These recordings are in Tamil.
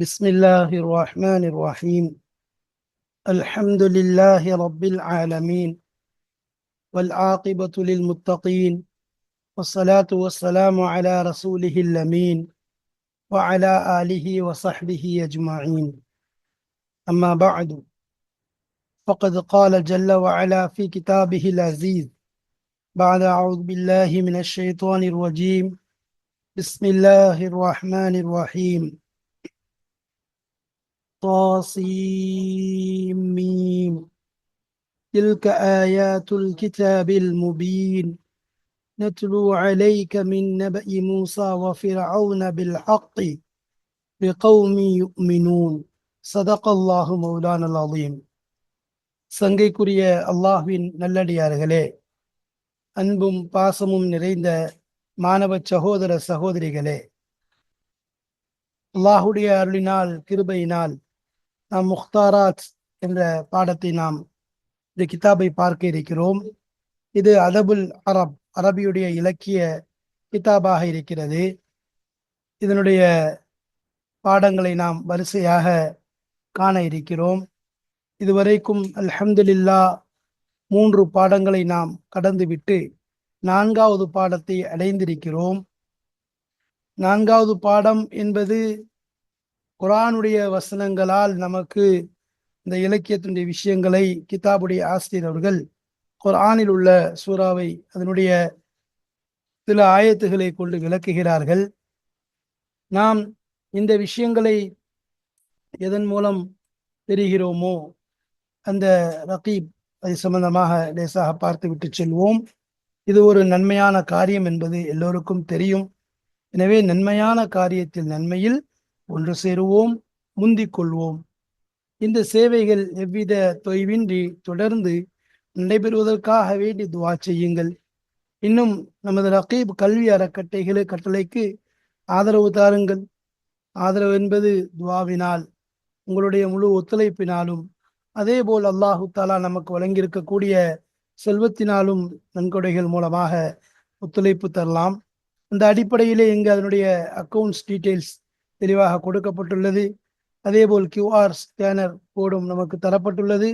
بسم الله الرحمن الرحيم. الحمد لله رب العالمين، والعاقبة للمتقين، والصلاة والسلام على رسوله الأمين وعلى آله وصحبه أجمعين. أما بعد، فقد قال جل وعلا في كتابه العزيز بعد أعوذ بالله من الشيطان الرجيم. بسم الله الرحمن الرحيم. طاسيم تلك آيات الكتاب المبين نتلو عليك من نبأ موسى وفرعون بالحق لقوم يؤمنون. صدق الله مولانا العظيم. சங்கைக்குரிய அல்லாஹ்வின் நல்லடியார்களே, அன்பும் பாசமும் நிறைந்த மாணவ சகோதர சகோதரிகளே, அல்லாஹுடைய அருளினால் கிருபையினால் நாம் முக்தாராத் என்ற பாடத்தை நாம் இந்த கிதாபை பார்க்க இருக்கிறோம். இது அதபுல் அரபியுடைய இலக்கிய கிதாபாக இருக்கிறது. இதனுடைய பாடங்களை நாம் வரிசையாக காண இருக்கிறோம். இதுவரைக்கும் அல்ஹம்துலில்லாஹ் 3 பாடங்களை நாம் கடந்துவிட்டு 4வது பாடத்தை அடைந்திருக்கிறோம். 4வது பாடம் என்பது குர்ஆனுடைய வசனங்களால் நமக்கு இந்த இலக்கியத்தினுடைய விஷயங்களை கிதாபுடைய ஆசிரியர் அவர்கள் குர்ஆனில் உள்ள சூறாவை அதனுடைய சில ஆயத்துகளை கொண்டு விளக்குகிறார்கள். நாம் இந்த விஷயங்களை எதன் மூலம் தெரிகிறோமோ அந்த ரகீப் அது சம்பந்தமாக லேசாக பார்த்து விட்டு செல்வோம். இது ஒரு நன்மையான காரியம் என்பது எல்லோருக்கும் தெரியும். எனவே நன்மையான காரியத்தில் நன்மையில் ஒன்று சேருவோம், முந்திக் கொள்வோம். இந்த சேவைகள் எவ்வித தொய்வின்றி தொடர்ந்து நடைபெறுவதற்காக வேண்டி துவா செய்யுங்கள். இன்னும் நமது ரகீப் கல்வி கட்டளைக்கு ஆதரவு தாருங்கள். ஆதரவு என்பது துவாவினால், உங்களுடைய முழு ஒத்துழைப்பினாலும், அதே போல் அல்லாஹு தாலா நமக்கு வழங்கியிருக்கக்கூடிய செல்வத்தினாலும் நன்கொடைகள் மூலமாக ஒத்துழைப்பு தரலாம். அந்த அடிப்படையிலே இங்கு அதனுடைய அக்கவுண்ட்ஸ் டீட்டெயில்ஸ் தெளிவாக கொடுக்கப்பட்டுள்ளது. அதேபோல் QR ஸ்கேனர் கோடும் நமக்கு தரப்பட்டுள்ளது.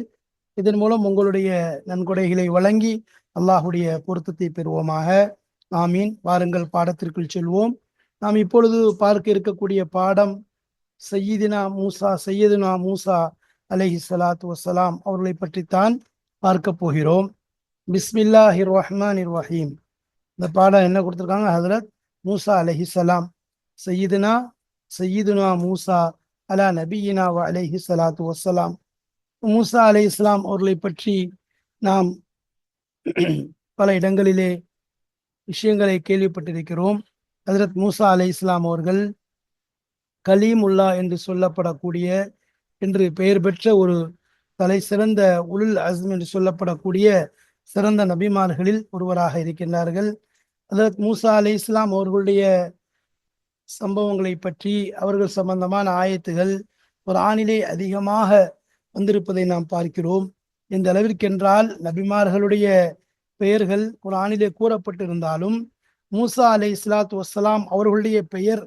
இதன் மூலம் உங்களுடைய நன்கொடைகளை வழங்கி அல்லாஹுடைய பொருத்தத்தை பெறுவோமாக. ஆமீன். வாருங்கள் பாடத்திற்குள் செல்வோம். நாம் இப்பொழுது பார்க்க இருக்கக்கூடிய பாடம் சையதுனா மூசா அலைஹிஸ்ஸலாத்து வஸ்ஸலாம் அவர்களை பற்றித்தான் பார்க்க போகிறோம். பிஸ்மில்லாஹிர் ரஹ்மானிர் ரஹீம். இந்த பாடம் என்ன கொடுத்துருக்காங்க? ஹஜ்ரத் மூசா அலைஹிஸ்ஸலாம், சையதுனா மூசா அலா நபியினா வ அலைஹிஸ்ஸலாத்து வஸ்ஸலாம். மூசா அலைஹிஸ்ஸலாம் அவர்களை பற்றி நாம் பல இடங்களிலே விஷயங்களை கேள்விப்பட்டிருக்கிறோம். ஹஜ்ரத் மூசா அலைஹிஸ்ஸலாம் அவர்கள் கலீமுல்லா என்று சொல்லப்படக்கூடிய என்று பெயர் பெற்ற ஒரு தலை சிறந்த உலுல் அஸ்ம் என்று சொல்லப்படக்கூடிய சிறந்த நபிமார்களில் ஒருவராக இருக்கின்றார்கள். ஹஜ்ரத் மூசா அலைஹிஸ்ஸலாம் அவர்களுடைய சம்பவங்களை பற்றி அவர்கள் சம்பந்தமான ஆயத்துகள் குர்ஆனிலே அதிகமாக வந்திருப்பதை நாம் பார்க்கிறோம். இந்த அளவிற்கென்றால் நபிமார்களுடைய பெயர்கள் குர்ஆனிலே கூறப்பட்டிருந்தாலும் மூசா அலைஹிஸ்ஸலாத்து வஸ்ஸலாம் அவர்களுடைய பெயர்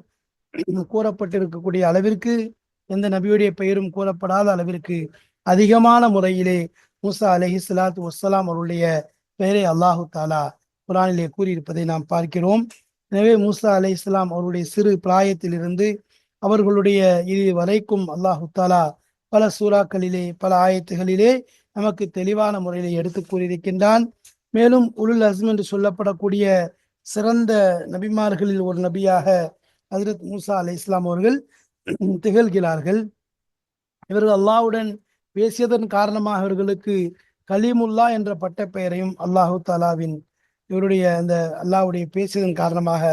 கூறப்பட்டிருக்கக்கூடிய அளவிற்கு எந்த நபியுடைய பெயரும் கூறப்படாத அளவிற்கு அதிகமான முறையிலே மூசா அலைஹிஸ்ஸலாத்து வஸ்ஸலாம் அவருடைய பெயரை அல்லாஹு தாலா குர்ஆனிலே கூறியிருப்பதை நாம் பார்க்கிறோம். எனவே மூசா அலைஹிஸ்ஸலாம் அவருடைய சிறு பிராயத்திலிருந்து அவர்களுடைய இது வரைக்கும் அல்லாஹு தாலா பல சூறாக்களிலே பல ஆயத்துகளிலே நமக்கு தெளிவான முறையிலே எடுத்து கூறியிருக்கின்றான். மேலும் உலுல் அஸ்ம் என்று சொல்லப்படக்கூடிய சிறந்த நபிமார்களில் ஒரு நபியாக ஹஜ்ரத் மூசா அலைஹிஸ்ஸலாம் அவர்கள் திகழ்கிறார்கள். இவர்கள் அல்லாஹ்வுடன் பேசியதன் காரணமாக இவர்களுக்கு கலீமுல்லா என்ற பட்ட பெயரையும் அல்லாஹு தாலாவின் இவருடைய அந்த அல்லாஹ்வுடைய பேசியதன் காரணமாக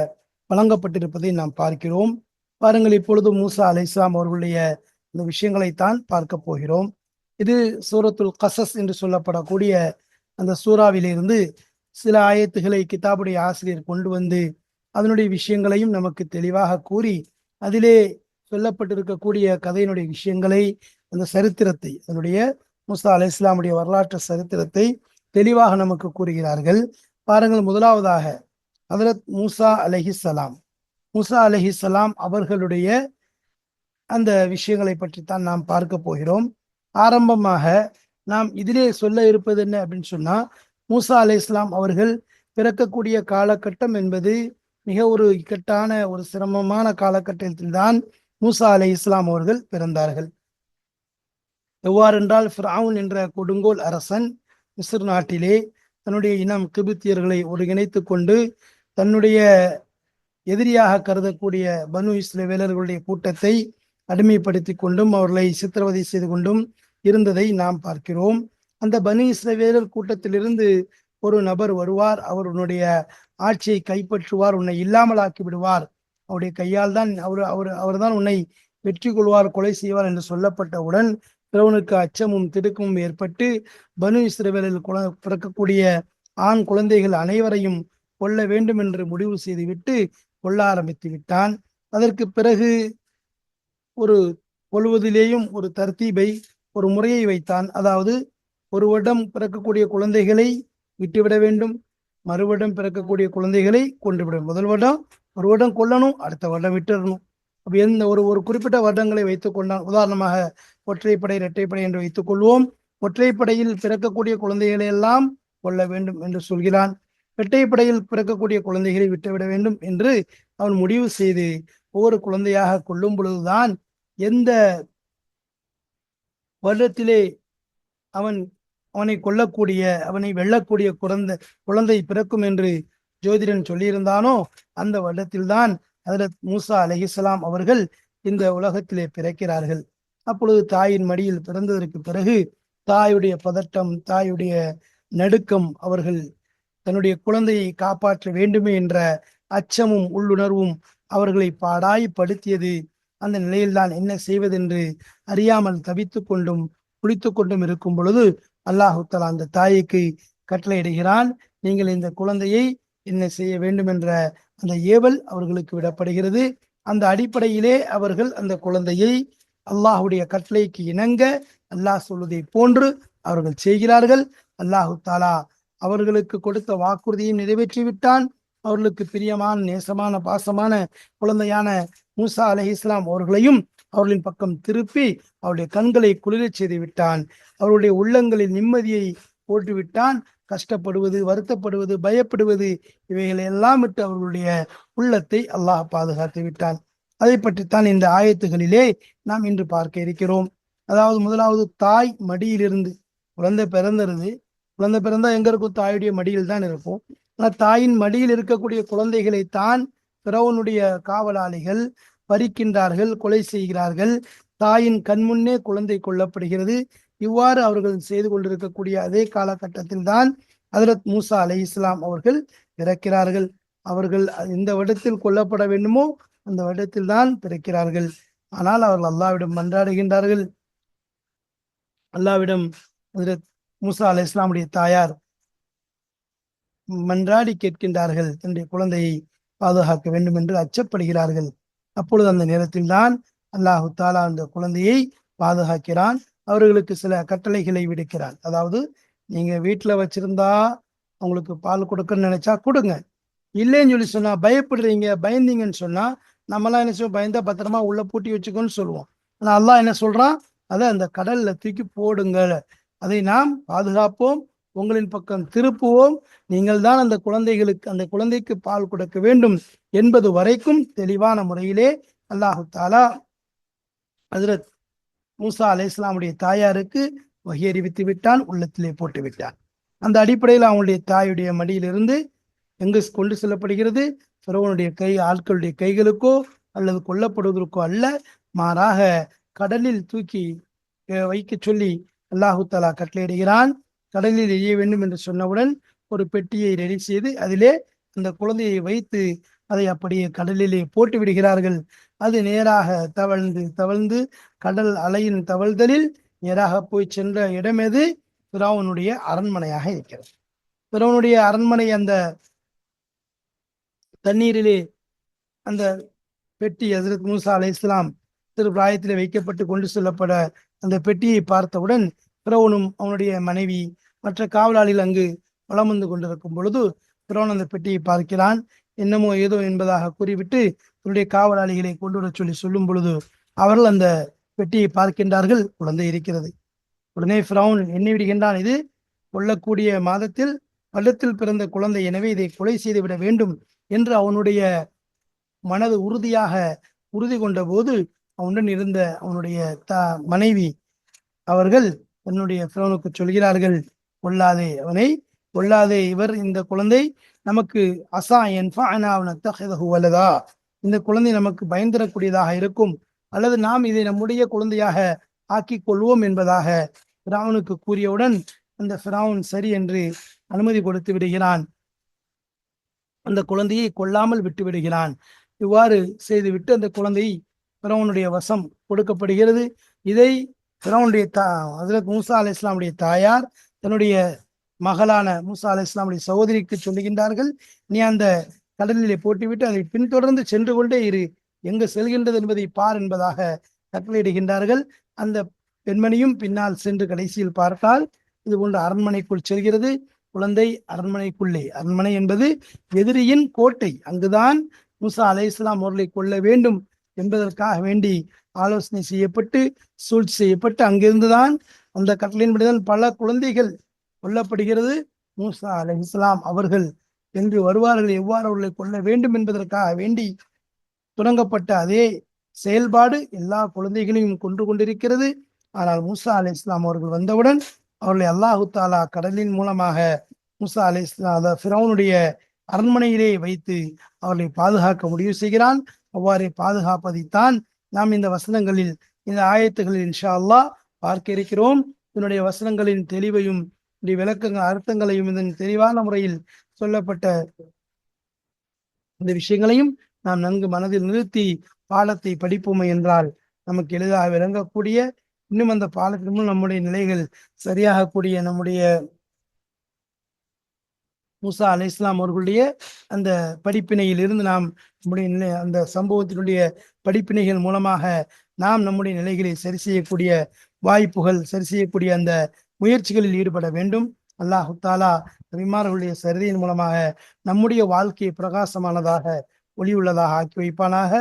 வழங்கப்பட்டிருப்பதை நாம் பார்க்கிறோம். பாருங்கள், இப்பொழுது மூசா அலைஹிஸ்ஸலாம் அவர்களுடைய இந்த விஷயங்களைத்தான் பார்க்க போகிறோம். இது சூரத்துல் கசஸ் என்று சொல்லப்படக்கூடிய அந்த சூறாவிலிருந்து சில ஆயத்துகளை கிதாபுடைய ஆசிரியர் கொண்டு வந்து அதனுடைய விஷயங்களையும் நமக்கு தெளிவாக கூறி அதிலே சொல்லப்பட்டிருக்கக்கூடிய கதையினுடைய விஷயங்களை, அந்த சரித்திரத்தை, அதனுடைய மூசா அலைஹிஸ்ஸலாமுடைய வரலாற்று சரித்திரத்தை தெளிவாக நமக்கு கூறுகிறார்கள். பாருங்கள், முதலாவதாக ஹஜ்ரத் மூசா அலைஹிஸ்ஸலாம் அவர்களுடைய அந்த விஷயங்களை பற்றித்தான் நாம் பார்க்க போகிறோம். ஆரம்பமாக நாம் இதிலே சொல்ல இருப்பது என்ன அப்படின்னு சொன்னா, மூசா அலைஹிஸ்ஸலாம் அவர்கள் பிறக்கக்கூடிய காலகட்டம் என்பது மிக ஒரு இக்கட்டான ஒரு சிரமமான காலகட்டத்தில் தான் மூசா அலைஹிஸ்ஸலாம் அவர்கள் பிறந்தார்கள். எவ்வாறென்றால் ஃபிரவுன் என்ற கொடுங்கோல் அரசன் மிஸ்ர் நாட்டிலே தன்னுடைய இனம் கிபித்தியர்களை ஒருங்கிணைத்துக் கொண்டு தன்னுடைய எதிரியாக கருதக்கூடிய பனு இஸ்ரவேலர்களுடைய கூட்டத்தை அடிமைப்படுத்தி கொண்டும் அவர்களை சித்திரவதை செய்து கொண்டும் இருந்ததை நாம் பார்க்கிறோம். அந்த பனு இஸ்ரவேலர் கூட்டத்திலிருந்து ஒரு நபர் வருவார், அவருடைய ஆட்சியை கைப்பற்றுவார், உன்னை இல்லாமலாக்கி விடுவார், அவருடைய கையால் தான் அவர்தான் உன்னை வெற்றி கொள்வார், கொலை செய்வார் என்று சொல்லப்பட்டவுடன் பிறவனுக்கு அச்சமும் திடுக்கமும் ஏற்பட்டு பனு இஸ்ரவேலில் பிறக்கக்கூடிய ஆண் குழந்தைகள் அனைவரையும் கொல்ல வேண்டும் என்று முடிவு செய்துவிட்டு கொல்ல ஆரம்பித்து விட்டான். அதற்கு பிறகு ஒரு கொல்வதிலேயும் ஒரு தர்த்தீபை, ஒரு முறையை வைத்தான். அதாவது ஒரு வருடம் பிறக்கக்கூடிய குழந்தைகளை விட்டுவிட வேண்டும், மறு வருடம் பிறக்கக்கூடிய குழந்தைகளை கொண்டுவிட, முதல் வருடம் ஒரு வருடம் கொல்லணும், அடுத்த வருடம் விட்டுடணும். அப்ப எந்த ஒரு குறிப்பிட்ட வருடங்களை வைத்துக் கொண்டான். உதாரணமாக ஒற்றைப்படை இரட்டைப்படை என்று வைத்துக் கொள்வோம். ஒற்றைப்படையில் பிறக்கக்கூடிய குழந்தைகளை எல்லாம் கொல்ல வேண்டும் என்று சொல்கிறான். இரட்டைப்படையில் பிறக்கக்கூடிய குழந்தைகளை விட்டுவிட வேண்டும் என்று அவன் முடிவு செய்து ஒவ்வொரு குழந்தையாக கொல்லும் பொழுதுதான் எந்த வருடத்திலே அவனை கொல்லக்கூடிய, அவனை வெல்லக்கூடிய குழந்தை பிறக்கும் என்று ஜோதிடன் சொல்லியிருந்தானோ அந்த வருடத்தில்தான் ஹஜ்ரத் மூசா அலைஹிஸ்ஸலாம் அவர்கள் இந்த உலகத்திலே பிறக்கிறார்கள். அப்பொழுது தாயின் மடியில் பிறந்ததற்கு பிறகு தாயுடைய பதட்டம், தாயுடைய நடுக்கம், அவர்கள் தன்னுடைய குழந்தையை காப்பாற்ற வேண்டுமே என்ற அச்சமும் உள்ளுணர்வும் அவர்களை பாடாய்படுத்தியது. அந்த நிலையில்தான் என்ன செய்வதென்று அறியாமல் தவித்து கொண்டும் குளித்து கொண்டும் இருக்கும் பொழுது அல்லாஹு தஆலா அந்த தாய்க்கு கட்டளையிடுகிறான், நீங்கள் இந்த குழந்தையை என்ன செய்ய வேண்டும் என்ற அந்த ஏவல் அவர்களுக்கு விடப்படுகிறது. அந்த அடிப்படையிலே அவர்கள் அந்த குழந்தையை அல்லாஹுடைய கட்டளைக்கு இணங்க அல்லாஹ் சொல்வதை போன்று அவர்கள் செய்கிறார்கள். அல்லாஹு தஆலா அவர்களுக்கு கொடுத்த வாக்குறுதியை நிறைவேற்றி விட்டான். அவர்களுக்கு பிரியமான, நேசமான, பாசமான குழந்தையான மூசா அலைஹிஸ்ஸலாம் அவர்களையும் அவர்களின் பக்கம் திருப்பி அவருடைய கண்களை குளிரச் செய்து விட்டான். அவருடைய உள்ளங்களில் நிம்மதியை போட்டுவிட்டான். கஷ்டப்படுவது, வருத்தப்படுவது, பயப்படுவது இவைகளை எல்லாம் விட்டு அவர்களுடைய உள்ளத்தை அல்லாஹ் பாதுகாத்து விட்டான். அதை பற்றித்தான் இந்த ஆயத்துகளிலே நாம் இன்று பார்க்க இருக்கிறோம். அதாவது முதலாவது, தாய் மடியிலிருந்து குழந்தை பிறந்துருது. குழந்தை பிறந்தா எங்க இருக்கும்? தாயுடைய மடியில் தான் இருக்கும். ஆனா தாயின் மடியில் இருக்கக்கூடிய குழந்தைகளை தான் பிறவனுடைய காவலாளிகள் பறிக்கின்றார்கள், கொலை செய்கிறார்கள். தாயின் கண்முன்னே குழந்தை கொல்லப்படுகிறது. இவ்வாறு அவர்கள் செய்து கொண்டிருக்கக்கூடிய அதே காலகட்டத்தில் தான் ஹஜ்ரத் மூசா அலைஹிஸ்ஸலாம் அவர்கள் பிறக்கிறார்கள். அவர்கள் எந்த வருடத்தில் கொல்லப்பட வேண்டுமோ அந்த வருடத்தில் தான் பிறக்கிறார்கள். ஆனால் அவர்கள் அல்லாஹ்விடம் மன்றாடுகின்றார்கள். அல்லாஹ்விடம் ஹஜ்ரத் மூசா அலைஹிஸ்ஸலாமுடைய தாயார் மன்றாடி கேட்கின்றார்கள், தன்னுடைய குழந்தையை பாதுகாக்க வேண்டும் என்று அச்சப்படுகிறார்கள். அப்பொழுது அந்த நேரத்தில் தான் அல்லாஹு தாலா அந்த குழந்தையை பாதுகாக்கிறான். அவர்களுக்கு சில கட்டளைகளை விடுக்கிறான். அதாவது, நீங்க வீட்டுல வச்சிருந்தா அவங்களுக்கு பால் கொடுக்கணும்னு நினைச்சா கொடுங்க, இல்லைன்னு சொல்லி சொன்னா, பயப்படுறீங்க, பயந்தீங்கன்னு சொன்னா, நம்மளாம் என்ன செய்வோம்? பயந்தா பத்திரமா உள்ள பூட்டி வச்சுக்கோன்னு சொல்லுவோம். ஆனா அல்லாஹ் என்ன சொல்றான்? அதை அந்த கடல்ல தூக்கி போடுங்க, அதை நாம் பாதுகாப்போம், உங்களின் பக்கம் திருப்புவோம், நீங்கள் தான் அந்த குழந்தைக்கு பால் கொடுக்க வேண்டும் என்பது வரைக்கும் தெளிவான முறையிலே அல்லாஹு தாலா ஹஜ்ரத் மூசா அலைஹிஸ்ஸலாமுடைய தாயாருக்கு வஹி அறிவித்து விட்டான், உள்ளத்திலே போட்டு விட்டான். அந்த அடிப்படையில் அவங்களுடைய தாயுடைய மடியிலிருந்து எங்கு கொண்டு செல்லப்படுகிறது? பிறவனுடைய ஆட்களுடைய கைகளுக்கோ அல்லது கொல்லப்படுவதற்கோ அல்ல, மாறாக கடலில் தூக்கி வைக்க சொல்லி அல்லாஹு தஆலா கட்டளையிடுகிறான். கடலில் எரிய வேண்டும் என்று சொன்னவுடன் ஒரு பெட்டியை ரெடி செய்து அதிலே அந்த குழந்தையை வைத்து அதை அப்படியே கடலிலே போட்டு விடுகிறார்கள். அது நேராக தவழ்ந்து தவழ்ந்து கடல் அலையின் தவழ்தலில் நேராக போய் சென்ற இடம் எது? பிறவனுடைய அரண்மனையாக இருக்கிறது. பிறவனுடைய அரண்மனை அந்த தண்ணீரிலே அந்த பெட்டி ஹஜ்ரத் மூசா அலைஹிஸ்ஸலாம் திரு பிராயத்திலே வைக்கப்பட்டு கொண்டு செல்லப்பட அந்த பெட்டியை பார்த்தவுடன் பிறவனும் அவனுடைய மனைவி மற்ற காவலாளிகள் அங்கு வலம் வந்து கொண்டிருக்கும் பொழுது பிறவன் அந்த பெட்டியை பார்க்கிறான். என்னமோ ஏதோ என்பதாக கூறிவிட்டு தன்னுடைய காவலாளிகளை கொண்டு வர சொல்லும் பொழுது அவர்கள் அந்த பெட்டியை பார்க்கின்றார்கள், குழந்தை இருக்கிறது. உடனே ஃபிரௌன் எண்ணி விடுகின்றான், இது கொல்லக்கூடிய மாதத்தில் பள்ளத்தில் பிறந்த குழந்தை, எனவே இதை கொலை செய்து விட வேண்டும் என்று அவனுடைய மனது உறுதி கொண்ட போது அவனுடன் இருந்த அவனுடைய மனைவி அவர்கள் தன்னுடைய ஃபிரௌனுக்கு சொல்கிறார்கள், கொல்லாதே, அவனை கொல்லாதே, இந்த குழந்தை நமக்கு அசா யன்ஃபஅனா அவ் நத்தஹிதஹு வலதா, இந்த குழந்தை நமக்கு பயன்தரக்கூடியதாக இருக்கும், அல்லது நாம் இதை நம்முடைய குழந்தையாக ஆக்கிக் கொள்வோம் என்பதாக ஃபிரௌனுக்கு கூறியவுடன் அந்த ஃபிரௌன் சரி என்று அனுமதி கொடுத்து விடுகிறான். அந்த குழந்தையை கொல்லாமல் விட்டு விடுகிறான். இவ்வாறு செய்துவிட்டு அந்த குழந்தை ஃபிரௌனுடைய வசம் கொடுக்கப்படுகிறது. இதை ஃபிரௌனுடைய ஹஜ்ரத் மூசா அலைஹிஸ்ஸலாமுடைய தாயார் தன்னுடைய மகளான மூசா அலைஹிஸ்ஸலாமுடைய சகோதரிக்கு சொல்லுகின்றார்கள், நீ அந்த கடலிலே போட்டுவிட்டு அதை பின்தொடர்ந்து சென்று கொண்டே இரு, எங்கு செல்கின்றது என்பதை பார் என்பதாக கட்டளையிடுகின்றார்கள். அந்த பெண்மணியும் பின்னால் சென்று கடைசியில் பார்த்தால் இது போன்ற அரண்மனைக்குள் செல்கிறது. குழந்தை அரண்மனைக்குள்ளே, அரண்மனை என்பது எதிரியின் கோட்டை, அங்குதான் மூசா அலைஹிஸ்ஸலாம் அவர்களை கொள்ள வேண்டும் என்பதற்காக வேண்டி ஆலோசனை செய்யப்பட்டு சூழ்ச்சி செய்யப்பட்டு அங்கிருந்துதான் அந்த கட்டளையின்படிதான் பல குழந்தைகள் கொல்லப்படுகிறது. மூசா அலைஹிஸ்ஸலாம் அவர்கள் என்று வருவார்கள், எவ்வாறு அவர்களை கொள்ள வேண்டும் என்பதற்காக வேண்டி தொடங்கப்பட்ட அதே செயல்பாடு எல்லா குழந்தைகளையும் கொன்று கொண்டிருக்கிறது. ஆனால் மூசா அலைஹிஸ்ஸலாம் அவர்கள் வந்தவுடன் அவர்களை அல்லாஹு தாலா கடலின் மூலமாக மூசா அலைஹிஸ்ஸலாம் ஃபிரௌனுடைய அரண்மனையிலே வைத்து அவர்களை பாதுகாக்க முடிவு செய்கிறான். அவ்வாறு பாதுகாப்பதைத்தான் நாம் இந்த வசனங்களில், இந்த ஆயத்துகளில் இன்ஷா அல்லாஹ் பார்க்க இருக்கிறோம். இதனுடைய வசனங்களின் தெளிவையும் விளக்கங்கள் அர்த்தங்களையும் இதன் தெளிவான முறையில் சொல்லப்பட்ட இந்த விஷயங்களையும் நாம் நன்கு மனதில் நிறுத்தி பாடத்தை படிப்போமே என்றால் நமக்கு எளிதாக விளங்கக்கூடிய, இன்னும் அந்த பாடத்தின் நம்முடைய நிலைகள் சரியாகக்கூடிய, நம்முடைய மூசா அலைஹிஸ்ஸலாம் அவர்களுடைய அந்த படிப்பினையில் இருந்து நாம் நம்முடைய அந்த சம்பவத்தினுடைய படிப்பினைகள் மூலமாக நாம் நம்முடைய நிலைகளை சரி செய்யக்கூடிய வாய்ப்புகள், சரி செய்யக்கூடிய அந்த முயற்சிகளில் ஈடுபட வேண்டும். அல்லாஹு தாலா நபிமார்களுடைய சரிதையின் மூலமாக நம்முடைய வாழ்க்கையை பிரகாசமானதாக, ஒளி உள்ளதாக ஆக்கி வைப்பானாக.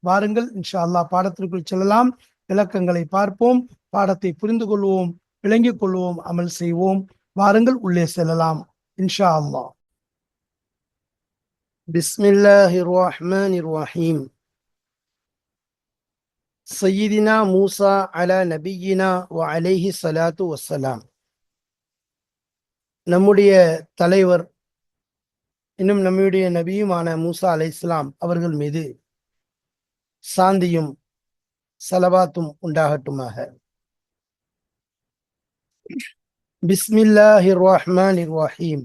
வாருங்கள் இன்ஷா அல்லாஹ் பாடத்திற்குள் செல்லலாம். விளக்கங்களை பார்ப்போம், பாடத்தை புரிந்து கொள்வோம், விளங்கிக் கொள்வோம், அமல் செய்வோம். வாருங்கள் உள்ளே செல்லலாம் இன்ஷா அல்லாஹ். பிஸ்மில்லாஹிர் ரஹ்மானிர் ரஹீம். சய்யிதினா மூசா அலா நபியினா வ அலைஹி ஸலாத்து வஸ்ஸலாம். நம்முடைய தலைவர் இன்னும் நம்முடைய நபியுமான மூசா அலைஹிஸ்ஸலாம் அவர்கள் மீது சாந்தியும் ஸலவாத்தும் உண்டாகட்டுமாக. பிஸ்மில்லாஹிர் ரஹ்மானிர் ரஹீம்.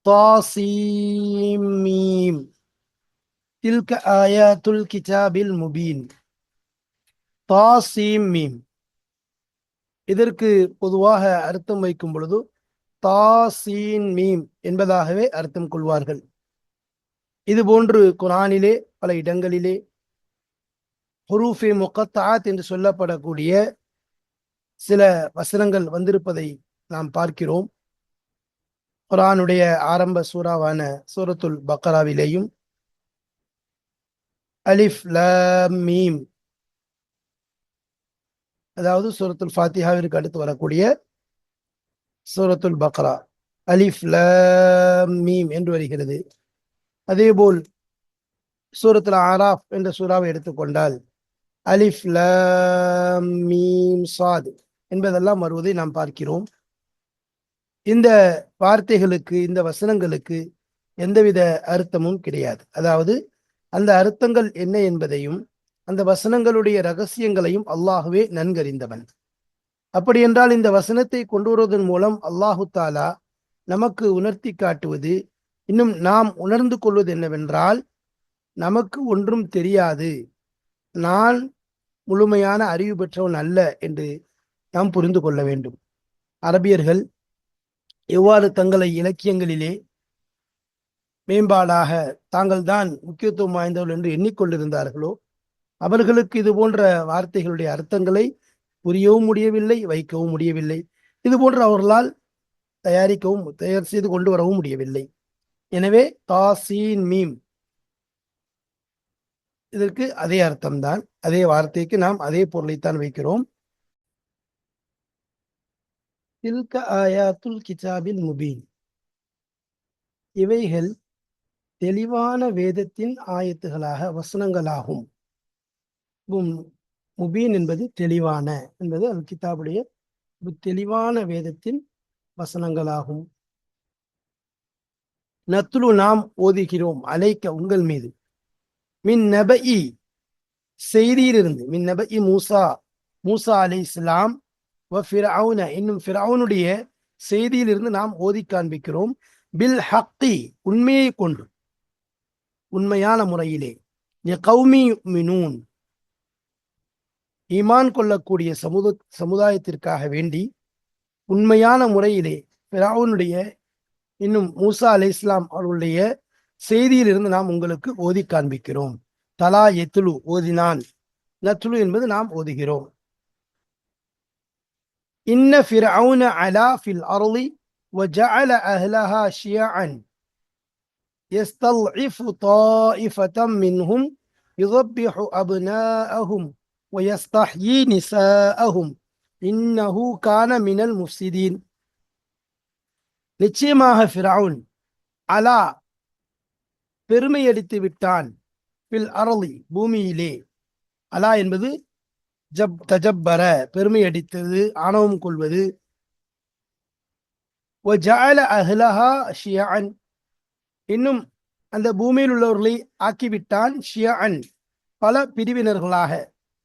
தாஸீம் மீம். தில்க ஆயாத்துல் கிதாபில் முபீன். தாஸீம் மீம். இதற்கு பொதுவாக அர்த்தம் வைக்கும் பொழுது தாசீன் மீம் என்பதாகவே அர்த்தம் கொள்வார்கள். இது போன்று குர்ஆனிலே பல இடங்களிலே ஹுரூஃபே முகத்தாத் என்று சொல்லப்படக்கூடிய சில வசனங்கள் வந்திருப்பதை நாம் பார்க்கிறோம். குர்ஆனுடைய ஆரம்ப சூறாவான சூரத்துல் பக்ராவிலேயும் அலிஃப் லாம் மீம், அதாவது சூரத்துல் ஃபாத்திஹாவிற்கு அடுத்து வரக்கூடிய சூரத்துல் பக்ரா அலிஃப் லாம் மீம் என்று வருகிறது. அதேபோல் சூரத்துல் ஆராஃப் என்ற சூறாவை எடுத்துக்கொண்டால் அலிஃப் லாம் மீம் சாத் என்பதெல்லாம் வருவதை நாம் பார்க்கிறோம். இந்த வார்த்தைகளுக்கு, இந்த வசனங்களுக்கு எந்தவித அர்த்தமும் கிடையாது. அதாவது அந்த அர்த்தங்கள் என்ன என்பதையும் அந்த வசனங்களுடைய ரகசியங்களையும் அல்லாஹுவே நன்கறிந்தவன். அப்படி என்றால் இந்த வசனத்தை கொண்டு வருவதன் மூலம் அல்லாஹு தாலா நமக்கு உணர்த்தி காட்டுவது, இன்னும் நாம் உணர்ந்து கொள்வது என்னவென்றால், நமக்கு ஒன்றும் தெரியாது, நான் முழுமையான அறிவு பெற்றவன் அல்ல என்று நாம் புரிந்து கொள்ள வேண்டும். அரபியர்கள் எவ்வாறு தங்களை இலக்கியங்களிலே மேம்பாடாக தாங்கள் தான் முக்கியத்துவம் வாய்ந்தவர்கள் என்று எண்ணிக்கொண்டிருந்தார்களோ, அவர்களுக்கு இது போன்ற வார்த்தைகளுடைய அர்த்தங்களை புரியவும் முடியவில்லை, வைக்கவும் முடியவில்லை. இது போன்று அவர்களால் தயார் செய்து கொண்டு வரவும் முடியவில்லை. எனவே தாசீன் மீம் இதற்கு அதே அர்த்தம்தான், அதே வார்த்தைக்கு நாம் அதே பொருளைத்தான் வைக்கிறோம். தில்க ஆயாத்துல் கிதாபில் முபீன், இவைகள் தெளிவான வேதத்தின் ஆயத்துகளாக வசனங்களாகும். முபீன் என்பது தெளிவான என்பது அல் கிதாபுடைய தெளிவான வேதத்தின் வசனங்களாகும். நத்லு நாம் ஓதுகிறோம், அலைக்க உங்கள் மீது, மின் நபஇ செய்தியிலிருந்து, மின் நபஇ மூசா, மூசா அலைஹிஸ்ஸலாம், வ ஃபிர்அவுன இன்னும் ஃபிர்அவுனுடைய செய்தியிலிருந்து நாம் ஓதி காண்பிக்கிறோம். பில் ஹக்கி உண்மையை கொண்டு, உண்மையான முறையிலே, லிகௌமி யுமினூன் ஈமான் கொள்ளக்கூடிய சமுதாயத்திற்காக வேண்டி உண்மையான முறையிலே ஃபிர்அவுனுடைய இன்னும் மூசா அலைஹிஸ்ஸலாம் அவர்களுடைய செய்தியிலிருந்து நாம் உங்களுக்கு ஓதி காண்பிக்கிறோம். தலா எத்துலு ஓதினான், நத்லு என்பது நாம் ஓதுகிறோம். இன்ன ஃபிர்அவுன அலா ஃபில் அர்ளி வஜஅல அஹ்லஹா ஷியஅன் யஸ்தல்இஃபு தாயிஃபதம் மின்ஹும் யுதப்பிஹு அப்னாஅஹும் வயஸ்தஹ்யி நிசாஅஹும் இன்னஹு கான மினல் முஃப்ஸிதீன். நிச்சயமாக ஃபிர்அவுன் அலா பெருமையடித்து விட்டான், ஃபில் அர்ளி பூமியிலே, அலா என்பது தஜப்பர பெருமை அடித்தது, ஆணவம் கொள்வது. வஜஅல அஹ்லஹா ஷியஅன் இன்னும் அந்த பூமியில் உள்ளவர்களை ஆக்கிவிட்டான், ஷியஅன் பல பிரிவினர்களாக,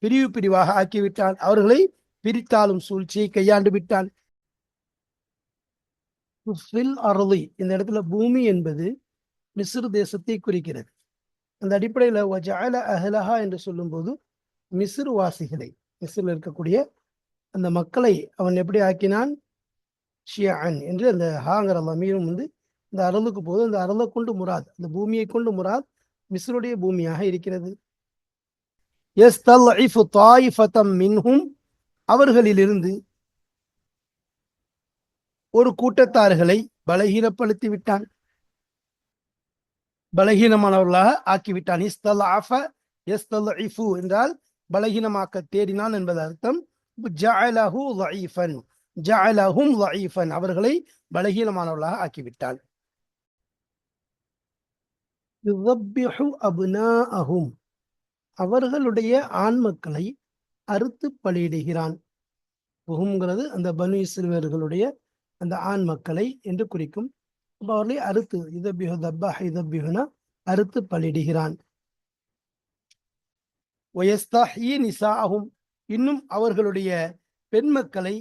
பிரிவு பிரிவாக ஆக்கிவிட்டான், அவர்களை பிரித்தாலும் சூழ்ச்சியை கையாண்டு விட்டான். ஃபில் அர்ளி இந்த இடத்துல பூமி என்பது மிஸ்ர் தேசத்தை குறிக்கிறது. அந்த அடிப்படையில் வஜஅல அஹ்லஹா என்று சொல்லும்போது மிஸ்ர் வாசிகளை, மிஸ்ரில் இருக்கக்கூடிய அந்த மக்களை அவன் எப்படி ஆக்கினான், ஷியஅன் என்று அந்த ஹாங்கிற லமீரும் இந்த அருளுக்கு போது, அந்த அருளை கொண்டு முராத், அந்த பூமியை கொண்டு முராத் மிஸ்ருடைய பூமியாக இருக்கிறது. யஸ்தல்இஃபு தாயிஃபதம் மின்ஹும் அவர்களிலிருந்து ஒரு கூட்டத்தார்களை பலகீனப்படுத்தி விட்டான், பலகீனமானவர்களாக ஆக்கிவிட்டான். இஸ்தல்அஃப யஸ்தல்இஃபு என்றால் பலகீனமாக்க தேடினான் என்பது அர்த்தம். ஜஅலஹு ضعيفன், ஜஅலஹும் ضعيفன் அவர்களை பலகீனமானவர்களாக ஆக்கிவிட்டான். யுதப்பிஹு அப்னாஅஹும் அவர்களுடைய ஆண் மக்களை அறுத்து பலியிடுகிறான். புகுங்கிறது அந்த பனு இஸ்ரவேலர்களுடைய அந்த ஆண் மக்களை என்று குறிக்கும். அவர்களை அறுத்து, யுதப்பிஹு தப்பஹ யுதப்பிஹுனா அறுத்து பலியிடுகிறான். வயஸ்தஹ்யி நிசாஅஹும் இன்னும் அவர்களுடைய பெண் மக்களை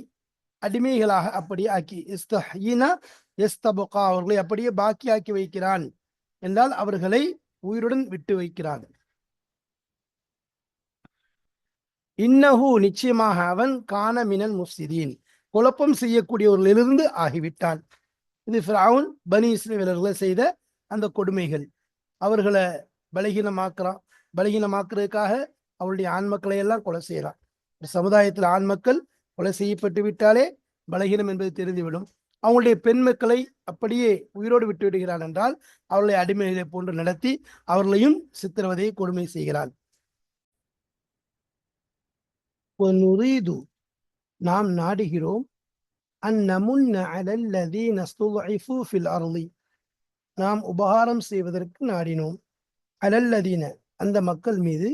அடிமைகளாக அப்படி ஆக்கி, இஸ்தஹ்யினா யஸ்தபகா அவர்களை அப்படியே பாக்கியாக்கி வைக்கிறான் என்றால் அவர்களை உயிருடன் விட்டு வைக்கிறான். இன்னஹு நிச்சயமாக அவன் கான மினல் முஃப்ஸிதீன் குழப்பம் செய்யக்கூடியவர்களிலிருந்து ஆகிவிட்டான். இது ஃபிர்அவுன் பனி இஸ்ரவேலர்களை செய்த அந்த கொடுமைகள். அவர்களை பலகீனமாக்குறான், பலகீனமாக்குறதுக்காக அவருடைய ஆண் மக்களை எல்லாம் கொலை செய்யலாம். சமுதாயத்தில் ஆண் மக்கள் கொலை செய்யப்பட்டு விட்டாலே பலகீனம் என்பது தெரிந்துவிடும். அவங்களுடைய பெண் மக்களை அப்படியே உயிரோடு விட்டு விடுகிறான் என்றால் அவர்களை அடிமைகளை போன்று நடத்தி அவர்களையும் சித்திரவதையை கொடுமை செய்கிறான். நாம் நாடுகிறோம், அந்நமுன்ன அலல்லதீன ஸ்துத்இஃபு ஃபில் அர்ளி நாம் உபகாரம் செய்வதற்கு நாடினோம், அலல்லதீன அந்த மக்கள் மீது,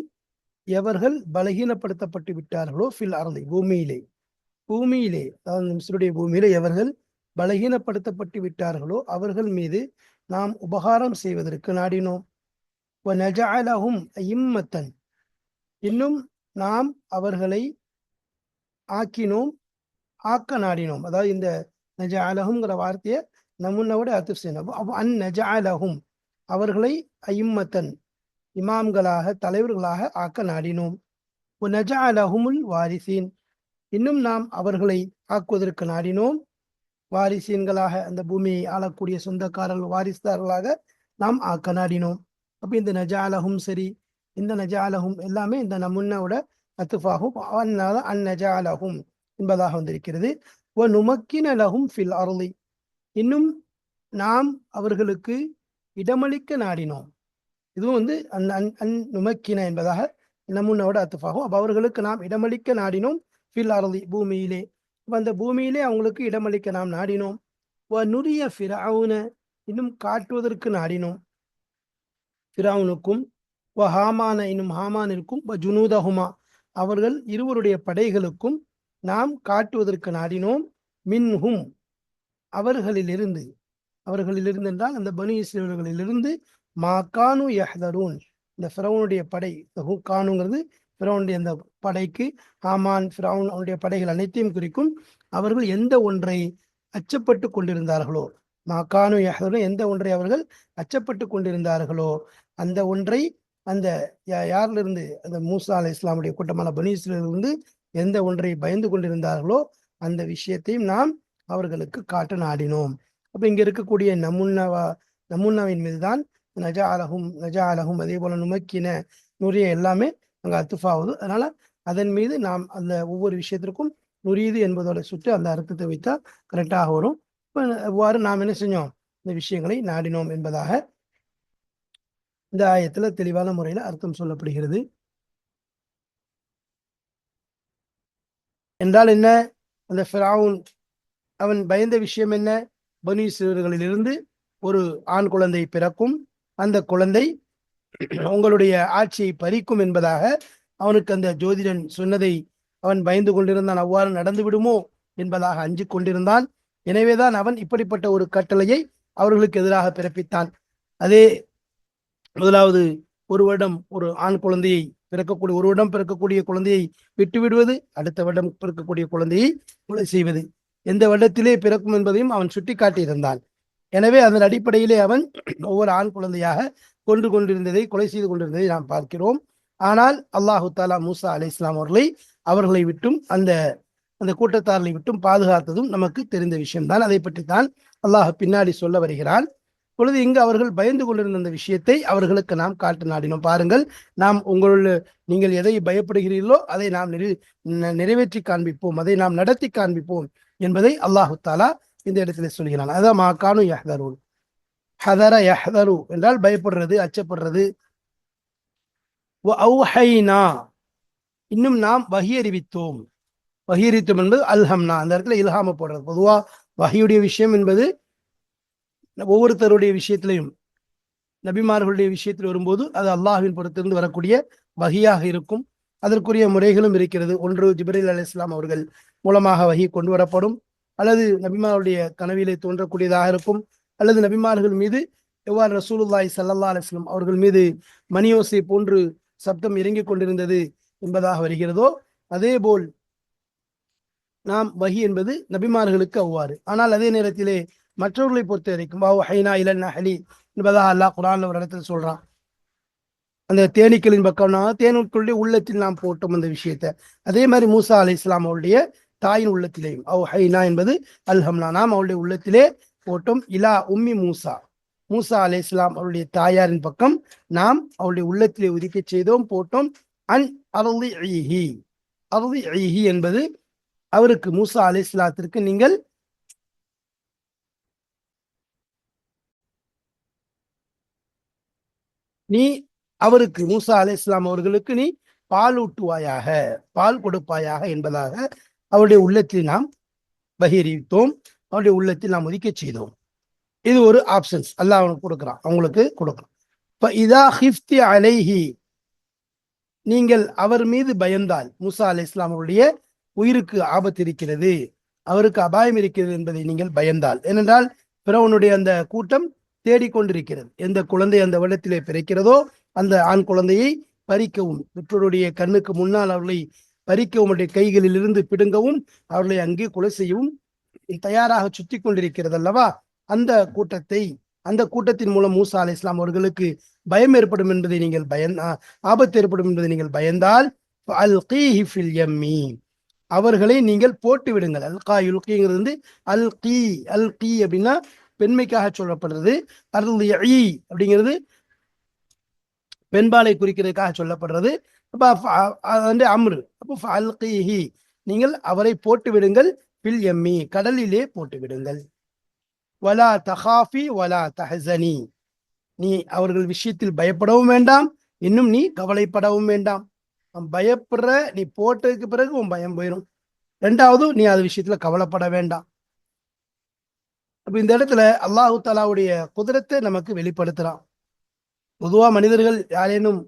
எவர்கள் பலகீனப்படுத்தப்பட்டு விட்டார்களோ, ஃபில் அர்ளி பூமியிலே, பூமியிலே அதாவது மிஸ்ருடைய பூமியிலே எவர்கள் பலகீனப்படுத்தப்பட்டு விட்டார்களோ அவர்கள் மீது நாம் உபகாரம் செய்வதற்கு நாடினோம். வநஜஅலஹும் அஇம்மத்தன் இன்னும் நாம் அவர்களை ஆக்கினோம், ஆக்க நாடினோம். அதாவது இந்த நஜஅலஹும்ங்கிற வார்த்தையை நமுன்னோட அத்துஃப் செய்யணும். அன் நஜஅலஹும் அவர்களை அஇம்மத்தன் இமாம்களாக, தலைவர்களாக ஆக்க நாடினோம். வநஜஅலஹுமுல் வாரிசீன் இன்னும் நாம் அவர்களை ஆக்குவதற்கு நாடினோம், வாரிசீன்களாக அந்த பூமியை ஆளக்கூடிய சொந்தக்காரர்கள், வாரிசுதாரர்களாக நாம் ஆக்க நாடினோம். அப்போ இந்த நஜஅலஹும் சரி, இந்த நஜஅலஹும் எல்லாமே இந்த நமுன்னோட அத்துஃபாகும். அதனால அன் நஜஅலஹும் என்பதாக வந்திருக்கிறது. வ நுமக்கின லஹும் ஃபில் அர்ளி இன்னும் நாம் அவர்களுக்கு இடமளிக்க நாடினோம். இதுவும் வந்து அன் அன் அன் நுமக்கின என்பதாக நம்முன்னோட அத்துஃபாகும். அப்போ அவர்களுக்கு நாம் இடமளிக்க நாடினோம். ஃபில் அருளி பூமியிலே, அந்த பூமியிலே அவங்களுக்கு இடமளிக்க நாம் நாடினோம். நுரிய ஃபிரவுன இன்னும் காட்டுவதற்கு நாடினோம். ஃபிரவுனுக்கும் ஹாமான இன்னும் ஹாமானிற்கும் ஜுனூதஹுமா அவர்கள் இருவருடைய படைகளுக்கும் நாம் காட்டுவதற்கு நாடினோம். மின்ஹும் அவர்களிலிருந்து என்றால் அந்த பனி இஸ்ரேலர்களிலிருந்து மாகானு யஹ்தரூன் இந்த ஃபிரௌனுடைய படை கானுங்கிறது ஃபிரௌனுடைய அந்த படைக்கு ஹாமான் ஃபிரௌன் அவனுடைய படைகள் அனைத்தையும் குறிக்கும். அவர்கள் எந்த ஒன்றை அச்சப்பட்டு கொண்டிருந்தார்களோ, மாகானு யஹ்தரூன் எந்த ஒன்றை அவர்கள் அச்சப்பட்டு கொண்டிருந்தார்களோ அந்த ஒன்றை அந்த யாரிலிருந்து அந்த மூசா அலை இஸ்லாமுடைய கூட்டமான பனி இஸ்ரேலிருந்து எந்த ஒன்றை பயந்து கொண்டிருந்தார்களோ அந்த விஷயத்தையும் நாம் அவர்களுக்கு காட்ட நாடினோம். அப்ப இங்க இருக்கக்கூடிய நமுன்னாவின் மீதுதான் நஜா அலகும் அதே போல நுமக்கின நுரிய எல்லாமே அங்க அத்துஃபாவது. அதனால அதன் மீது நாம் அந்த ஒவ்வொரு விஷயத்திற்கும் நுரியது என்பதோட சுட்டு அந்த அர்த்தத்தை வைத்தா கரெக்டாக வரும். அவ்வாறு நாம் என்ன செஞ்சோம், இந்த விஷயங்களை நாடினோம் என்பதாக இந்த ஆயத்துல தெளிவான முறையில அர்த்தம் சொல்லப்படுகிறது. என்றால் என்ன, அந்த ஃபிரவுன் அவன் பயந்த விஷயம் என்ன, பனி இஸ்ரவேலிலிருந்து ஒரு ஆண் குழந்தை பிறக்கும், அந்த குழந்தை உங்களுடைய ஆட்சியை பறிக்கும் என்பதாக அவனுக்கு அந்த ஜோதிடன் சொன்னதை அவன் பயந்து கொண்டிருந்தான். அவ்வாறு நடந்து விடுமோ என்பதாக அஞ்சு கொண்டிருந்தான். எனவேதான் அவன் இப்படிப்பட்ட ஒரு கட்டளையை அவர்களுக்கு எதிராக பிறப்பித்தான். அதே முதலாவது ஒரு வருடம் ஒரு ஆண் குழந்தையை பிறக்கக்கூடிய ஒரு வருடம் பிறக்கக்கூடிய குழந்தையை விட்டு விடுவது, அடுத்த வருடம் பிறக்கக்கூடிய குழந்தையை கொலை செய்வது, எந்த வருடத்திலே பிறக்கும் என்பதையும் அவன் சுட்டி காட்டியிருந்தான். எனவே அதன் அடிப்படையிலே அவன் ஒவ்வொரு ஆண் குழந்தையாக கொண்டு கொண்டிருந்ததை கொலை செய்து கொண்டிருந்ததை நாம் பார்க்கிறோம். ஆனால் அல்லாஹு தாலா மூசா அலை இஸ்லாம் அவர்களை விட்டும் அந்த அந்த கூட்டத்தார்களை விட்டும் பாதுகாத்ததும் நமக்கு தெரிந்த விஷயம்தான். அதை பற்றி தான் அல்லாஹ் பின்னாடி சொல்ல வருகிறான். பொழுது இங்கு அவர்கள் பயந்து கொண்டிருந்த அந்த விஷயத்தை அவர்களுக்கு நாம் காட்டு நாடினோம். பாருங்கள், நாம் நீங்கள் எதை பயப்படுகிறீர்களோ அதை நாம் நிறைவேற்றி காண்பிப்போம், அதை நாம் நடத்தி காண்பிப்போம் என்பதை அல்லாஹு தாலா இந்த இடத்துல சொல்கிறான். அதான் மாகானு யஹ்தரு. ஹதர யஹ்தரு என்றால் பயப்படுறது, அச்சப்படுறது. இன்னும் நாம் வஹி அறிவித்தோம். வஹி அறிவித்தோம் என்பது அல்ஹம்னா, அந்த இடத்துல இல்ஹாம போடுறது. பொதுவா வஹியுடைய விஷயம் என்பது ஒவ்வொருத்தருடைய விஷயத்திலையும் நபிமார்களுடைய விஷயத்தில் வரும்போது அது அல்லாஹ்வின் புறத்திலிருந்து வரக்கூடிய வஹியாக இருக்கும். அதற்குரிய முறைகளும் இருக்கிறது. ஒன்று ஜிப்ரீல் அலைஹிஸ்ஸலாம் அவர்கள் மூலமாக வஹி கொண்டு வரப்படும், அல்லது நபிமாருடைய கனவிலே தோன்றக்கூடியதாக இருக்கும், அல்லது நபிமார்கள் மீது எவ்வாறு ரசூலுல்லாஹி ஸல்லல்லாஹு அலைஹி வஸல்லம் அவர்கள் மீது மணியோசை போன்று சப்தம் இறங்கிக் கொண்டிருந்தது என்பதாக வருகிறதோ அதே போல் நாம் வஹி என்பது நபிமார்களுக்கு அவ்வாறு. ஆனால் அதே நேரத்திலே மற்றவர்களை பொறுத்த வரைக்கும் என்பதாக அல்லாஹ் குர்ஆன்ல ஒரு இடத்துல சொல்றான். அந்த தேனீக்களின் பக்கம் தேனுக்குள்ளே உள்ளத்தில் நாம் போட்டோம் அந்த விஷயத்தை. அதே மாதிரி மூசா அலை இஸ்லாம் அவருடைய தாயின் உள்ளத்திலேயும் ஹைனா என்பது அல்ஹம்னா, நாம் அவருடைய உள்ளத்திலே போட்டோம். இலா உம்மி மூசா அலை இஸ்லாம் அவருடைய தாயாரின் பக்கம் நாம் அவருடைய உள்ளத்திலே உதிக்க செய்தோம், போட்டோம். அன் அருதி என்பது அவருக்கு மூசா அலை இஸ்லாத்திற்கு நீ அவருக்கு மூசா அலை இஸ்லாம் அவர்களுக்கு நீ பால் ஊட்டுவாயாக, பால் கொடுப்பாயாக என்பதாக அவருடைய உள்ளத்தில் நாம் பகிர்வித்தோம், அவருடைய உள்ளத்தில் நாம் ஒதுக்க செய்தோம். இது ஒரு ஆப்ஷன்ஸ் அல்லாஹ் அவனுக்கு கொடுக்குறான், அவங்களுக்கு கொடுக்குறான். இப்ப இதா ஹிஃப்தி அலைஹி, நீங்கள் அவர் மீது பயந்தால், மூசா அலை இஸ்லாம் அவருடைய உயிருக்கு ஆபத்து இருக்கிறது, அவருக்கு அபாயம் இருக்கிறது என்பதை நீங்கள் பயந்தால், ஏனென்றால் பிறவனுடைய அந்த கூட்டம் தேடிக்கொண்டிருக்கிறது. எந்த குழந்தை அந்த இடத்திலே பிறக்கிறதோ அந்த ஆண் குழந்தையை பறிக்கவும், பெற்றோருடைய கண்ணுக்கு முன்னால் அவர்களை பறிக்கவும், அவருடைய கைகளில் இருந்து பிடுங்கவும், அவர்களை அங்கே கொலை செய்யவும் தயாராக சுற்றி கொண்டிருக்கிறது அல்லவா. அந்த கூட்டத்தின் மூலம் மூசா அலை இஸ்லாம் அவர்களுக்கு பயம் ஏற்படும் என்பதை நீங்கள் ஆபத்து ஏற்படும் என்பதை நீங்கள் பயந்தால் அவர்களை நீங்கள் போட்டு விடுங்கள். அல்கா யுல்கிங்கிறது வந்து அல்கி அப்படின்னா பெண்மைக்காக சொல்லப்படுறது. அப்படிங்கிறது பெண்பாலை குறிக்கிறதுக்காக சொல்லப்படுறது. அம்ரு. அப்போ நீங்கள் அவரை போட்டு விடுங்கள், பில் எம்மி கடலிலே போட்டு விடுங்கள். வலா தஹாஃபி வலா தஹ்சனி, நீ அவர்கள் விஷயத்தில் பயப்படவும் வேண்டாம், இன்னும் நீ கவலைப்படவும் வேண்டாம். பயப்படுற நீ போட்டதுக்கு பிறகு உன் பயம் போயிடும். ரெண்டாவது, நீ அது விஷயத்துல கவலைப்பட வேண்டாம். அப்ப இந்த இடத்துல அல்லாஹு தாலாவுடைய குதிரத்தை நமக்கு வெளிப்படுத்துறான். பொதுவா மனிதர்கள் யாரேனும்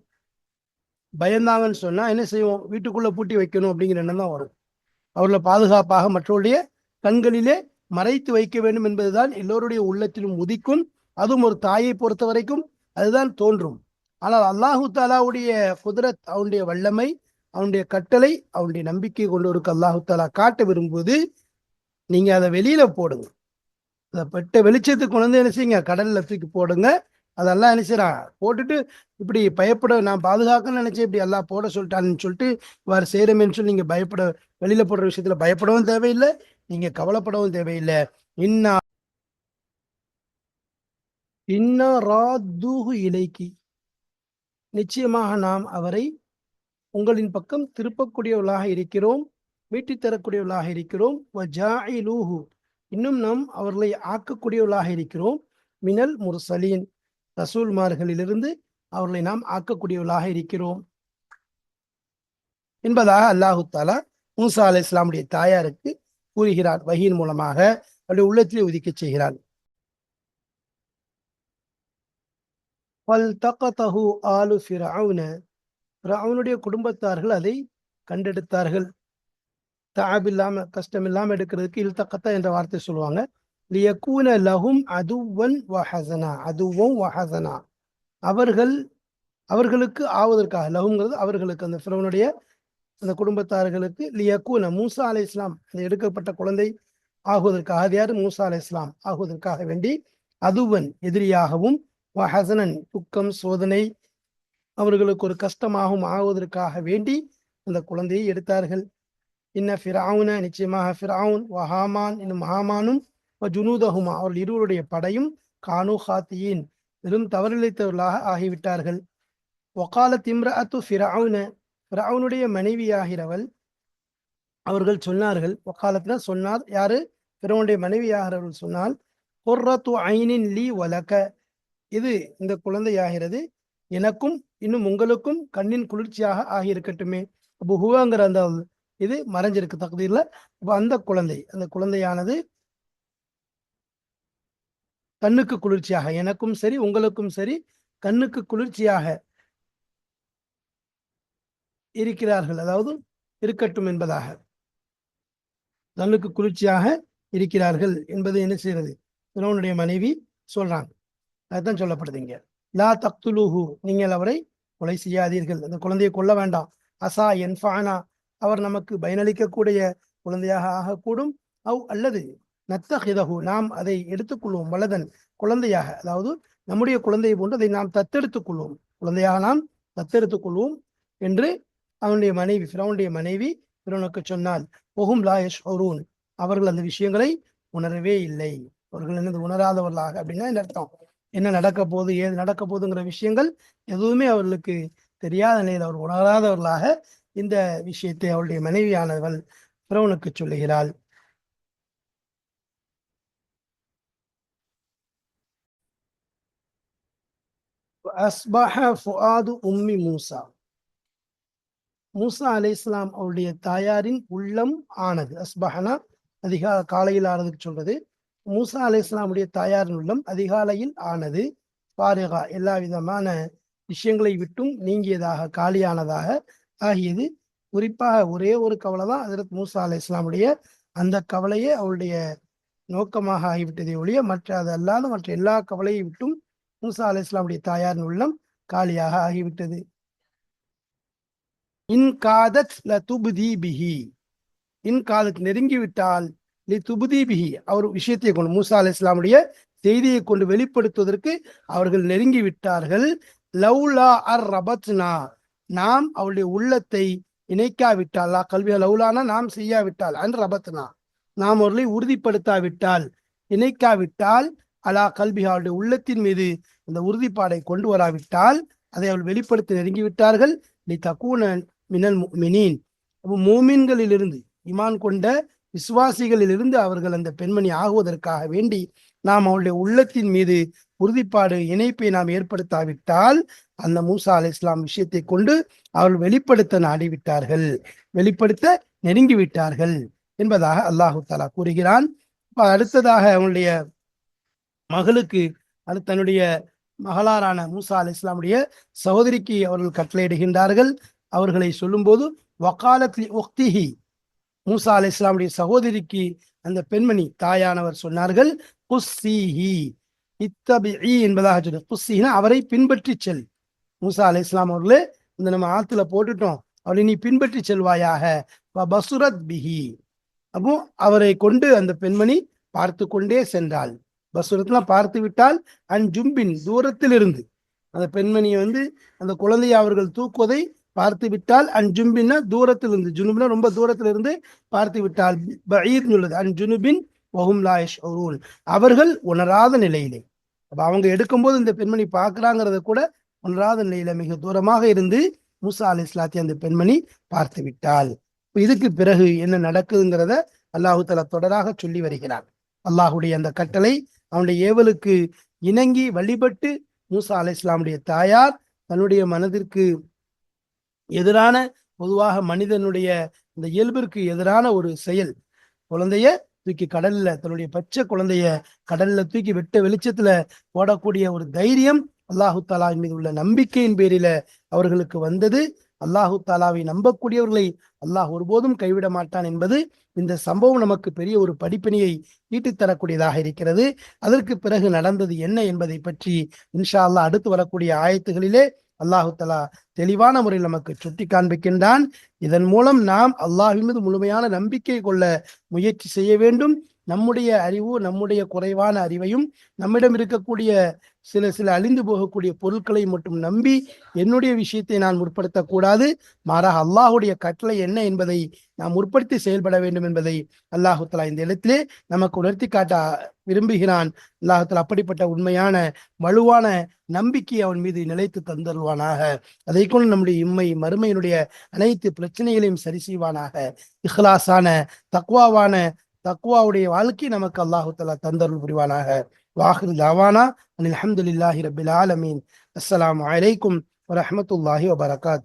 பயந்தாங்கன்னு சொன்னா என்ன செய்வோம்? வீட்டுக்குள்ள பூட்டி வைக்கணும் அப்படிங்கிற எண்ணம் தான் வரும். அவர்களை பாதுகாப்பாக மற்றவருடைய கண்களிலே மறைத்து வைக்க வேண்டும் என்பதுதான் எல்லோருடைய உள்ளத்திலும் உதிக்கும். அதுவும் ஒரு தாயை பொறுத்த வரைக்கும் அதுதான் தோன்றும். ஆனால் அல்லாஹு தாலாவுடைய குதிரத், அவனுடைய வல்லமை, அவனுடைய கட்டளை, அவனுடைய நம்பிக்கை கொண்டோருக்கு அல்லாஹு தாலா காட்ட விரும்புவது, நீங்க அதை வெளியில போடுங்க. அதை பெட்ட வெளிச்சத்துக்கு கொண்டு வந்து என்ன செய்யுங்க? கடல்ல தூக்கி போடுங்க. அதெல்லாம் என்ன செய்யறான்? போட்டுட்டு இப்படி பயப்பட, நான் பாதுகாக்கணும்னு நினைச்சேன், இப்படி எல்லாம் போட சொல்லிட்டான்னு சொல்லிட்டு இவ்வாறு செய்யறமேன்னு சொல்லி நீங்க பயப்பட, வெளியில போடுற விஷயத்துல பயப்படவும் தேவையில்லை, நீங்க கவலைப்படவும் தேவையில்லை. இன்னா இன்னா ராத்தூஹு இலைக்கி, நிச்சயமாக நாம் அவரை உங்களின் பக்கம் திருப்பக்கூடியவர்களாக இருக்கிறோம், மீட்டி தரக்கூடியவர்களாக இருக்கிறோம். வஜாஇலூஹு, இன்னும் நாம் அவர்களை ஆக்கக்கூடியவர்களாக இருக்கிறோம். மினல் முர்சலீன், ரசூல்மார்களிலிருந்து அவர்களை நாம் ஆக்கக்கூடியவர்களாக இருக்கிறோம் என்பதாக அல்லாஹு தாலா மூசா அலை இஸ்லாமுடைய தாயாருக்கு கூறுகிறார். வஹீன் மூலமாக அவருடைய உள்ளத்திலே உதிக்க செய்கிறார். ஆலு ஃபிரௌன, ஃபிரௌனுடைய குடும்பத்தார்கள் அதை கண்டெடுத்தார்கள். தாபில்லாம, கஷ்டமில்லாம எடுக்கிறதுக்கு இல்தகத்தா என்ற வார்த்தை சொல்லுவாங்க. லியகூன லஹும் அதுவன் வஹசனா, அதுவும் வஹசனா, அவர்களுக்கு ஆவதற்காக, லஹுங்கிறது அவர்களுக்கு, அந்த ஃபிரௌனுடைய அந்த குடும்பத்தார்களுக்கு, லியகூன மூசா அலை இஸ்லாம் அந்த எடுக்கப்பட்ட குழந்தை ஆகுவதற்காக, அது யாரு? மூசா அலை இஸ்லாம் ஆகுவதற்காக வேண்டி, அதுவன் எதிரியாகவும், வஹசனன் துக்கம் சோதனை அவர்களுக்கு ஒரு கஷ்டமாகவும் ஆகுவதற்காக வேண்டி அந்த குழந்தையை எடுத்தார்கள். இன்ன ஃபிரௌன, நிச்சயமாக ஃபிரௌன், வஹாமான் என்னும் ஹாமானும், ஜுனூதஹுமா அவர்கள் இருவருடைய படையும், கானு ஹாத்தியின் வெறும் தவறிழைத்தவர்களாக ஆகிவிட்டார்கள். வகாலத் இம்ரஅத்து ஃபிரௌன, ஃபிரௌனுடைய மனைவியாகிறவள், அவர்கள் சொன்னார்கள், வகாலத்னா சொன்னார், யாரு? ஃபிரௌனுடைய மனைவியாகிறவர்கள் சொன்னால், குர்ரத்து ஐனின் லீ வலக, இது இந்த குழந்தையாகிறது எனக்கும் இன்னும் உங்களுக்கும் கண்ணின் குளிர்ச்சியாக ஆகியிருக்கட்டுமே. அப்போ ஹுவாங்கிற அந்த இது மறைஞ்சிருக்கு தக்தீர்ல. அப்ப அந்த குழந்தையானது கண்ணுக்கு குளிர்ச்சியாக, எனக்கும் சரி உங்களுக்கும் சரி கண்ணுக்கு குளிர்ச்சியாக இருக்கிறார்கள், அதாவது இருக்கட்டும் என்பதாக, கண்ணுக்கு குளிர்ச்சியாக இருக்கிறார்கள் என்பது என்ன செய்யறது? ஃபிரௌனுடைய மனைவி சொல்றாங்க. அதுதான் சொல்லப்படுதுங்க. லா தக்துலுஹு, நீங்கள் அவரை கொலை செய்யாதீர்கள், அந்த குழந்தையை கொல்ல வேண்டாம். அசா என்ஃபானா, அவர் நமக்கு பயனளிக்கக்கூடிய குழந்தையாக ஆகக்கூடும். அல்லது நத்தஹிதஹு, நாம் அதை எடுத்துக்கொள்வோம், வலதன் குழந்தையாக, அதாவது நம்முடைய குழந்தையை போன்று அதை நாம் தத்தெடுத்துக் கொள்வோம், குழந்தையாக நாம் தத்தெடுத்துக் கொள்வோம் என்று அவனுடைய மனைவி, ஃபிரௌனுடைய மனைவி ஃபிரௌனுக்கு சொன்னால், ஒஹும் லா யஷ்உரூன், அவர்கள் அந்த விஷயங்களை உணரவே இல்லை. அவர்கள் என்னது? உணராதவர்களாக. அப்படின்னா என்ன அர்த்தம்? என்ன நடக்க போகுது, ஏது நடக்க போகுதுங்கிற விஷயங்கள் எதுவுமே அவர்களுக்கு தெரியாத நிலையில் அவர் உணராதவர்களாக இந்த விஷயத்தை அவருடைய மனைவியானவள் ஃபிரௌனுக்கு சொல்லுகிறாள். அஸ்பஹ ஃபுஆது உம்மி மூசா, மூசா அலை இஸ்லாம் அவருடைய தாயாரின் உள்ளம் ஆனது. அஸ்பஹனா காலையில் ஆனதுக்கு சொல்றது. மூசா அலை இஸ்லாமுடைய தாயாரின் உள்ளம் அதிகாலையில் ஆனது. பாரிகா, எல்லா விதமான விஷயங்களை விட்டும் நீங்கியதாக, காலியானதாக ஆகியது. குறிப்பாக ஒரே ஒரு கவலை தான் ஹஜ்ரத் மூசா அலை இஸ்லாமுடைய, அந்த கவலையே அவருடைய நோக்கமாக ஆகிவிட்டதை ஒழிய மற்ற அது அல்லாத மற்ற எல்லா கவலையை விட்டும் மூசா அலை இஸ்லாமுடைய தாயாரின் உள்ளம் காலியாக ஆகிவிட்டது. இன் காதத் லதுப்தி பிஹி, இன் காதத் நெருங்கிவிட்டால், லிதுப்தி பிஹி அவர் விஷயத்தை கொண்டு, மூசா அலை இஸ்லாமுடைய செய்தியை கொண்டு வெளிப்படுத்துவதற்கு அவர்கள் நெருங்கி விட்டார்கள். லவ்லா அர் ரபத்னா, நாம் அவருடைய உள்ளத்தை இணைக்காவிட்டால், கல்வியா லவ்லானா நாம் செய்யாவிட்டால், அன் ரபத்னா நாம் அவர்களை உறுதிப்படுத்தாவிட்டால், இணைக்காவிட்டால், அலா கல்பிஹா அவருடைய உள்ளத்தின் மீது அந்த உறுதிப்பாடை கொண்டு வராவிட்டால், அதை அவள் வெளிப்படுத்தி நெருங்கிவிட்டார்கள். லி தக்கூன மினல் முஃமினீன், மூமின்களிலிருந்து, ஈமான் கொண்ட விசுவாசிகளிலிருந்து அவர்கள் அந்த பெண்மணி ஆகுவதற்காக வேண்டி நாம் அவளுடைய உள்ளத்தின் மீது உறுதிப்பாடு இணைப்பை நாம் ஏற்படுத்தாவிட்டால் அந்த மூசா அலை இஸ்லாம் விஷயத்தை கொண்டு அவர்கள் வெளிப்படுத்த நாடிவிட்டார்கள், வெளிப்படுத்த நெருங்கி விட்டார்கள் என்பதாக அல்லாஹு தாலா கூறுகிறான். அடுத்ததாக அவனுடைய மகளுக்கு தன்னுடைய மகளாரான மூசா அலை இஸ்லாமுடைய சகோதரிக்கு அவர்கள் கட்டளையிடுகின்றார்கள். அவர்களை சொல்லும்போது வக்காலத்லி உக்திஹி, மூசா அலை இஸ்லாமுடைய சகோதரிக்கு அந்த பெண்மணி தாயானவர் சொன்னார்கள், குஸ்ஸீஹி இத்தபிஇ என்பதாக சொல்லு. குஸ்ஸீனா அவரை பின்பற்றி செல். மூசா அலை இஸ்லாம் அவர்களே, இந்த நம்ம ஆத்துல போட்டுட்டோம், அவளை நீ பின்பற்றி செல்வாயாக. பசுரத் பிஹி, அப்போ அவரை கொண்டு அந்த பெண்மணி பார்த்து கொண்டே சென்றாள். பசுரத்லாம் பார்த்து விட்டால், அன்ஜும்பின் தூரத்தில் இருந்து அந்த பெண்மணியை அந்த குழந்தையை அவர்கள் தூக்குவதை பார்த்து விட்டால், அன்ஜும்பின்னா தூரத்தில் இருந்து, ஜுனுபினா ரொம்ப தூரத்தில் இருந்து பார்த்து விட்டால், பஈத் உள்ளது அன்ஜுனுபின் வஹும் லா யஷ்உரூன், அவர்கள் உணராத நிலையிலே. அப்ப அவங்க எடுக்கும்போது இந்த பெண்மணி பார்க்கிறாங்கிறத கூட உணராத நிலையில மிக தூரமாக இருந்து மூசா அலை இஸ்லாத்தை அந்த பெண்மணி பார்த்து விட்டாள். இதுக்கு பிறகு என்ன நடக்குதுங்கிறத அல்லாஹு தஆலா தொடராக சொல்லி வருகிறார். அல்லாஹுடைய அந்த கட்டளை, அவனுடைய ஏவலுக்கு இணங்கி வழிபட்டு மூசா அலை இஸ்லாமுடைய தாயார் தன்னுடைய மனதிற்கு எதிரான, பொதுவாக மனிதனுடைய இந்த இயல்பிற்கு எதிரான ஒரு செயல், குழந்தைய தூக்கி கடல்ல, தன்னுடைய பச்சை குழந்தைய கடல்ல தூக்கி வெட்ட வெளிச்சத்துல போடக்கூடிய ஒரு தைரியம் அல்லாஹு தாலாவின் மீது உள்ள நம்பிக்கையின் பேரில அவர்களுக்கு வந்தது. அல்லாஹு தாலாவை நம்பக்கூடியவர்களை அல்லாஹ் ஒருபோதும் கைவிட மாட்டான் என்பது இந்த சம்பவம் நமக்கு பெரிய ஒரு படிப்பினையை ஈட்டித்தரக்கூடியதாக இருக்கிறது. அதற்கு பிறகு நடந்தது என்ன என்பதை பற்றி இன்ஷா அல்லாஹ் அடுத்து வரக்கூடிய ஆயத்துகளிலே அல்லாஹு தஆலா தெளிவான முறையில் நமக்கு சுட்டி காண்பிக்கின்றான். இதன் மூலம் நாம் அல்லாஹ்வின் மீது முழுமையான நம்பிக்கை கொள்ள முயற்சி செய்ய வேண்டும். நம்முடைய அறிவு, நம்முடைய குறைவான அறிவையும், நம்மிடம் இருக்கக்கூடிய சில அழிந்து போகக்கூடிய பொருட்களை மட்டும் நம்பி என்னுடைய விஷயத்தை நான் முற்படுத்தக்கூடாது. மாறாக அல்லாஹுடைய கட்டளை என்ன என்பதை நாம் முற்படுத்தி செயல்பட வேண்டும் என்பதை அல்லாஹு தஆலா இந்த இடத்திலே நமக்கு உணர்த்தி காட்ட விரும்புகிறான். அல்லாஹு தஆலா அப்படிப்பட்ட உண்மையான வலுவான நம்பிக்கை அவன் மீது நிலைத்து தந்தருவானாக. அதை கொண்டு நம்முடைய இம்மை மறுமையினுடைய அனைத்து பிரச்சனைகளையும் சரி செய்வானாக. இஹ்லாஸான தக்வாவுடைய வாழ்க்கை நமக்கு அல்லாஹு தஆலா தந்தருள் புரிவானாக. வாஹிரு தாவானா அல்ஹம்துலில்லாஹி ரப்பில் ஆலமீன். அஸ்ஸலாமு அலைக்கும் வரஹ்மத்துல்லாஹி வபரகாத்துஹு.